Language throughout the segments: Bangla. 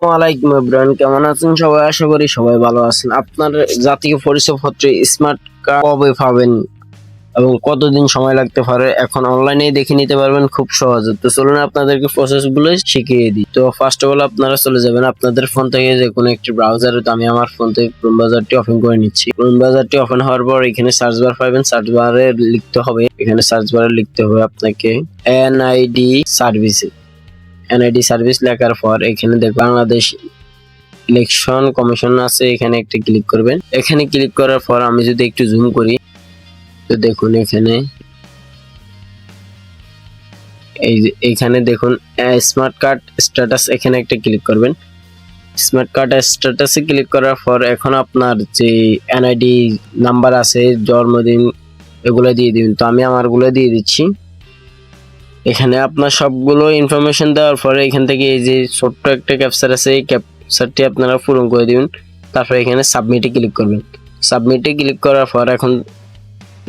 ওয়ালাইকুম এভরিওয়ান, কেমন আছেন সবাই? আশা করি সবাই ভালো আছেন। আপনার জাতীয় পরিচয়পত্রে স্মার্ট কার্ড কবে পাবেন এবং কতদিন সময় লাগতে পারে এখন অনলাইনে দেখে নিতে পারবেন খুব সহজে। তো চলুন আপনাদেরকে প্রসেস গুলো শিখিয়ে দিই। তো ফার্স্ট অফ অল আপনারা চলে যাবেন আপনাদের ফোন থেকে যে কোনো একটি ব্রাউজারে। তো আমি আমার ফোন থেকে ক্রোম ব্রাউজারটি ওপেন করে নিচ্ছি। ক্রোম ব্রাউজারটি ওপেন হওয়ার পর এখানে সার্চ বার পাবেন। সার্চ বারে লিখতে হবে, এখানে সার্চ বারে লিখতে হবে আপনাকে এনআইডি সার্ভিস। এনআইডি সার্ভিস লেখার পর এখানে দেখবেন বাংলাদেশ ইলেকশন কমিশন আছে, এখানে একটা ক্লিক করবেন। এখানে ক্লিক করার পর আমি যদি একটু জুম করি তো দেখুন এখানে এখানে দেখুন স্মার্ট কার্ড স্ট্যাটাস, এখানে একটা ক্লিক করবেন। স্মার্ট কার্ড স্ট্যাটাসে ক্লিক করার পর এখন আপনার যে এনআইডি নাম্বার আছে, জন্মদিন, এগুলো দিয়ে দিবেন। তো আমি আমারগুলো দিয়ে দিচ্ছি। এখানে আপনার সবগুলো ইনফরমেশন দেওয়ার পরে এখান থেকে এই যে ছোট্ট একটা ক্যাপচার আছে, এই ক্যাপচারটি আপনারা পূরণ করে দিবেন। তারপর এখানে সাবমিটে ক্লিক করবেন। সাবমিটে ক্লিক করার পর এখন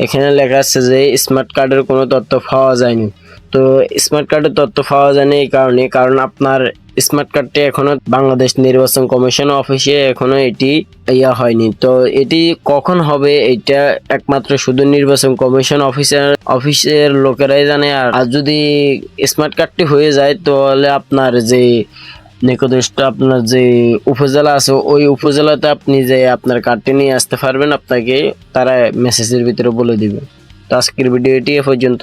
এখানে লেখা আছে যে স্মার্ট কার্ডের কোনো তথ্য পাওয়া যায়নি। তো স্মার্ট কার্ডের তথ্য পাওয়া যায়নি এই কারণে, কারণ আপনার স্মার্ট কার্ডটি এখনো বাংলাদেশ নির্বাচন কমিশন অফিসে এখনো এটি হয়নি। তো এটি কখন হবে এটা একমাত্র শুধু নির্বাচন কমিশন অফিসের লোকেরাই জানে। আর যদি স্মার্ট কার্ডটি হয়ে যায় তাহলে আপনার যে নিকটস্থ আপনার যে উপজেলা আছে ওই উপজেলাতে আপনি যে আপনার কার্ডটি নিয়ে আসতে পারবেন, আপনাকে তারা মেসেজের ভিতরে বলে দিবে। তো আজকের ভিডিওটি এ পর্যন্ত।